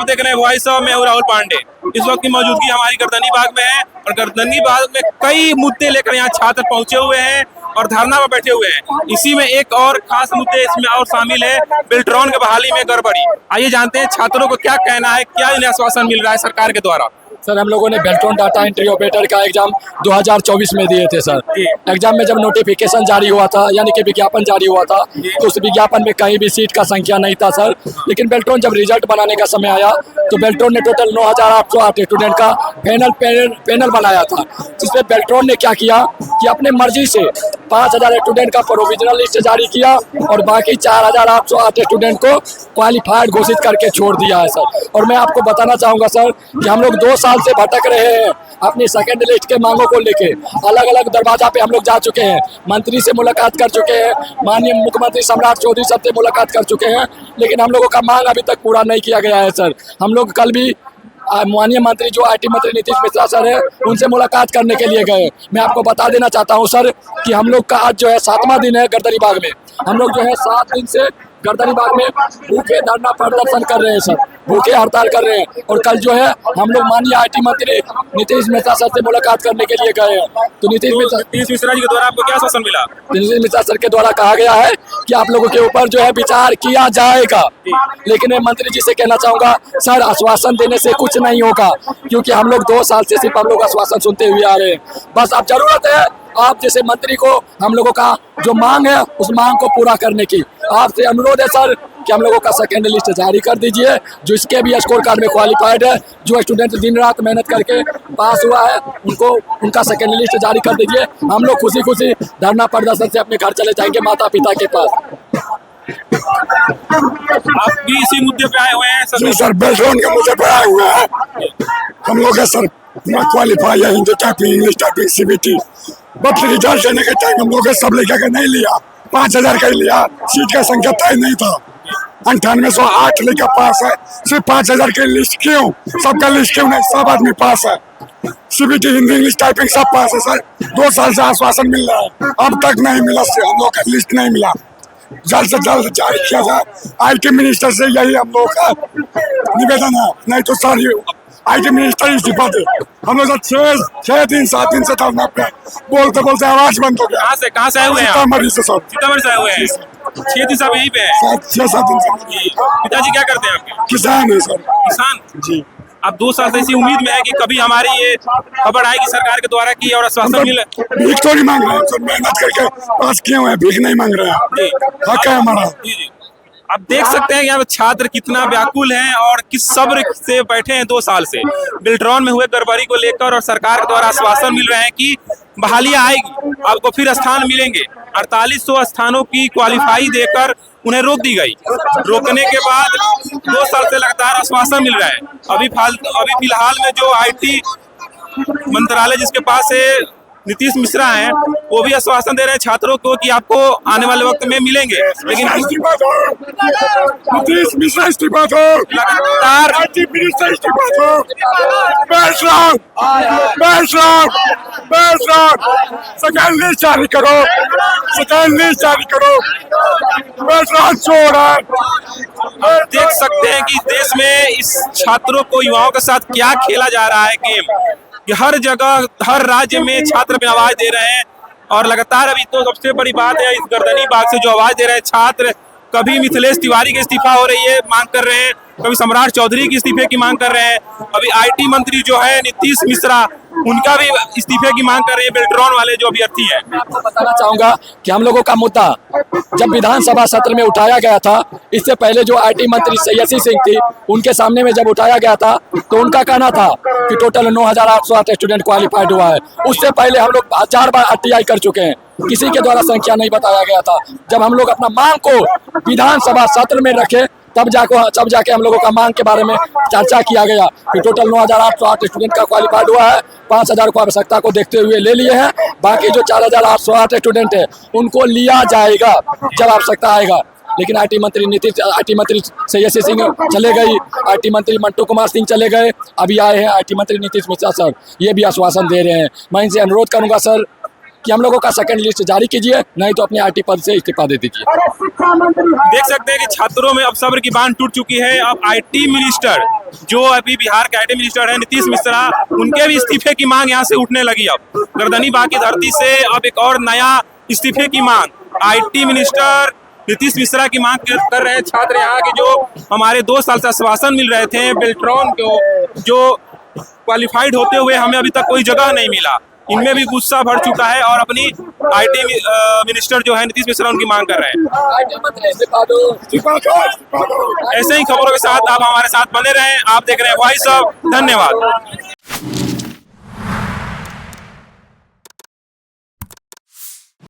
आप देख रहे हैं वॉइस ऑफ, मैं हूं राहुल पांडे। इस वक्त की मौजूदगी हमारी गर्दनी बाग में है और गर्दनी बाग में कई मुद्दे लेकर यहाँ छात्र पहुंचे हुए हैं और धरना पर बैठे हुए हैं। इसी में एक और खास मुद्दे इसमें और शामिल है, बेल्ट्रॉन के बहाली में गड़बड़ी। आइए जानते हैं छात्रों को क्या कहना है, क्या इन्हें आश्वासन मिल रहा है सरकार के द्वारा। सर, हम लोगों ने बेल्ट्रॉन डाटा एंट्री ऑपरेटर का एग्जाम 2024 में दिए थे सर। एग्जाम में जब नोटिफिकेशन जारी हुआ था, यानी कि विज्ञापन जारी हुआ था, तो उस विज्ञापन में कहीं भी सीट का संख्या नहीं था सर। लेकिन बेल्ट्रॉन जब रिजल्ट बनाने का समय आया तो बेल्ट्रॉन ने टोटल 9,808 स्टूडेंट का पैनल बनाया था, जिसमें बेल्ट्रॉन ने क्या किया कि अपने मर्जी से 5,000 स्टूडेंट का प्रोविजनल लिस्ट जारी किया और बाकी 4,808 स्टूडेंट को क्वालिफाइड घोषित करके छोड़ दिया है सर। और मैं आपको बताना चाहूँगा सर कि हम लोग 2 साल से भटक रहे हैं अपनी सेकंड लिस्ट के मांगों को लेके। अलग अलग दरवाजा पे हम लोग जा चुके हैं, मंत्री से मुलाकात कर चुके हैं, माननीय मुख्यमंत्री सम्राट चौधरी साहब से मुलाकात कर चुके हैं, लेकिन हम लोगों का मांग अभी तक पूरा नहीं किया गया है सर। हम लोग कल भी माननीय मंत्री जो IT मंत्री नीतीश मिश्रा सर है, उनसे मुलाकात करने के लिए गए। मैं आपको बता देना चाहता हूं सर कि हम लोग का आज जो है 7वां दिन है गर्दनी बाग में। हम लोग जो है 7 दिन से गर्दनी बाग में भूखे धरना प्रदर्शन कर रहे हैं सर, भूखे हड़ताल कर रहे हैं। और कल जो है हम लोग माननीय IT मंत्री नीतीश मिश्रा सर से मुलाकात करने के लिए गए हैं। तो नीतीश मिश्रा जी के द्वारा आपको क्या आश्वासन मिला? नीतीश मिश्रा सर के द्वारा कहा गया है कि आप लोगों के ऊपर जो है विचार किया जाएगा। लेकिन मैं मंत्री जी से कहना चाहूँगा सर, आश्वासन देने से कुछ नहीं होगा, क्योंकि हम लोग 2 साल से सिर्फ हम लोग आश्वासन सुनते हुए आ रहे हैं। बस अब जरूरत है आप जैसे मंत्री को हम लोगों का जो मांग है उस मांग को पूरा करने की। आपसे अनुरोध है सर कि हम लोगों का सेकेंड लिस्ट जारी कर दीजिए, जो इसके भी स्कोर कार्ड में क्वालिफाइड है, जो स्टूडेंट दिन रात मेहनत करके पास हुआ है, उनको उनका सेकेंड लिस्ट जारी कर दीजिए। हम लोग खुशी खुशी धरना प्रदर्शन से अपने घर चले जाएंगे माता पिता के पास। आप भी इसी मुद्दे पे आए हुए हैं सर? जी सर, बेल्ट्रॉन के मुद्दे पे आए हुए हैं। हम लोग है सर क्वालिफाई है, Hindi typing, English typing, CBT, but result लेने के टाइम हम लोग सब लेकर के नहीं लिया, 5,000 का ही लिया। सीट का संख्या तय नहीं था, 9808 लेकर पास है। सिर्फ 5,000 की लिस्ट क्यों? सबका लिस्ट क्यों नहीं? सब आदमी पास है। CBT, हिंदी, इंग्लिश टाइपिंग सब पास है सर। 2 साल से आश्वासन मिल रहा है, अब तक नहीं मिला, हम लोग का लिस्ट नहीं मिला। जल्द से जल्द जारी किया जाए। IT मिनिस्टर से यही हम लोग का निवेदन है, नहीं तो सर IT मिनिस्टर इस्तीफा दे। हम लोग 6 दिन 7 दिन से धरना पे बोलते बोलते आवाज बंद हो गया। कहाँ से आए हुए हैं? सीतामढ़ी से सर। सीतामढ़ी से आए हुए हैं। 6 दिन से आप यहीं पे हैं? 6-7 दिन से। पिताजी क्या करते हैं आपके? किसान है सर। किसान जी। अब 2 साल से इसी उम्मीद में है कि कभी हमारी ये खबर आएगी सरकार के द्वारा की और आश्वासन मिले। भीख तो नहीं मांग रहे हैं, मेहनत करके पास किए हुए हैं, भीख नहीं मांग रहे हैं, हक है हमारा। जी। अब देख सकते हैं यहाँ पे छात्र कितना व्याकुल हैं और किस सब्र से बैठे हैं 2 साल से। बेल्ट्रॉन में हुए गड़बड़ी को लेकर और सरकार के द्वारा आश्वासन मिल रहे हैं कि बहालियां आएगी, आपको फिर स्थान मिलेंगे। 4800 स्थानों की क्वालिफाई देकर उन्हें रोक दी गई। रोकने के बाद 2 साल से लगातार आश्वासन मिल रहा है। अभी फिलहाल में जो IT मंत्रालय जिसके पास है नीतीश मिश्रा हैं, वो भी आश्वासन दे रहे हैं छात्रों को कि आपको आने वाले वक्त में मिलेंगे। लेकिन नीतीश मिश्रा इस्तीफा दो, लगातार IT मिनिस्टर इस्तीफा दो, सेकेंड लिस्ट जारी करो, सेकेंड लिस्ट जारी करो। बेल्ट्रॉन चोर है। देख सकते हैं कि देश में इस छात्रों को, युवाओं के साथ क्या खेला जा रहा है गेम। कि हर जगह हर राज्य में छात्र में आवाज दे रहे हैं और लगातार अभी तो सबसे बड़ी बात है इस गर्दनी बाग से जो आवाज दे रहे हैं छात्र। कभी मिथिलेश तिवारी की इस्तीफा हो रही है, मांग कर रहे हैं, कभी सम्राट चौधरी की इस्तीफे की मांग कर रहे हैं, अभी IT मंत्री जो है नीतीश मिश्रा उनका भी इस्तीफे की मांग कर रहे हैं बेल्ट्रॉन वाले जो अभ्यर्थी हैं। मैं आपको बताना चाहूंगा कि हम लोगों का मुद्दा जब विधानसभा सत्र में उठाया गया था, इससे पहले जो IT मंत्री सैयसी सिंह थी उनके सामने में जब उठाया गया था तो उनका कहना था कि टोटल 9,808 स्टूडेंट क्वालिफाइड हुआ है। उससे पहले हम लोग 4 बार RTI कर चुके हैं, किसी के द्वारा संख्या नहीं बताया गया था। जब हम लोग अपना मांग को विधानसभा सत्र में रखे तब जाके हम लोगों का मांग के बारे में चर्चा किया गया कि टोटल 9,808 स्टूडेंट का क्वालिफाइड हुआ है। 5,000 को आवश्यकता को देखते हुए ले लिए हैं, बाकी जो 4,808 स्टूडेंट है उनको लिया जाएगा जब आवश्यकता आएगा। लेकिन IT मंत्री सैयसी सिंह चले गई, IT मंत्री मंटू कुमार सिंह चले गए, अभी आए हैं IT मंत्री नीतीश मिश्रा सर, ये भी आश्वासन दे रहे हैं। मैं इनसे अनुरोध करूंगा सर कि हम लोगों का सेकंड लिस्ट जारी कीजिए, नहीं तो अपने आरटी पद से इस्तीफा दे दीजिए। देख सकते हैं कि छात्रों में अब सब्र की बांध टूट चुकी है। अब आईटी मिनिस्टर, जो अभी बिहार के आईटी मिनिस्टर है नीतीश मिश्रा, उनके भी इस्तीफे की मांग यहाँ से उठने लगी। अब गर्दनी बाग की धरती से अब एक और नया इस्तीफे की मांग आईटी मिनिस्टर नीतीश मिश्रा की मांग कर रहे हैं छात्र यहाँ के, जो हमारे 2 साल से आश्वासन मिल रहे थे बेल्ट्रॉन को, जो क्वालिफाइड होते हुए हमें अभी तक कोई जगह नहीं मिला। इनमें भी गुस्सा भर चुका है और अपनी आईटी मिनिस्टर जो है नीतीश मिश्रा उनकी मांग कर रहे हैं। ऐसे ही खबरों के साथ आप हमारे साथ बने रहें। आप देख रहे हैं वॉइस ऑफ। धन्यवाद।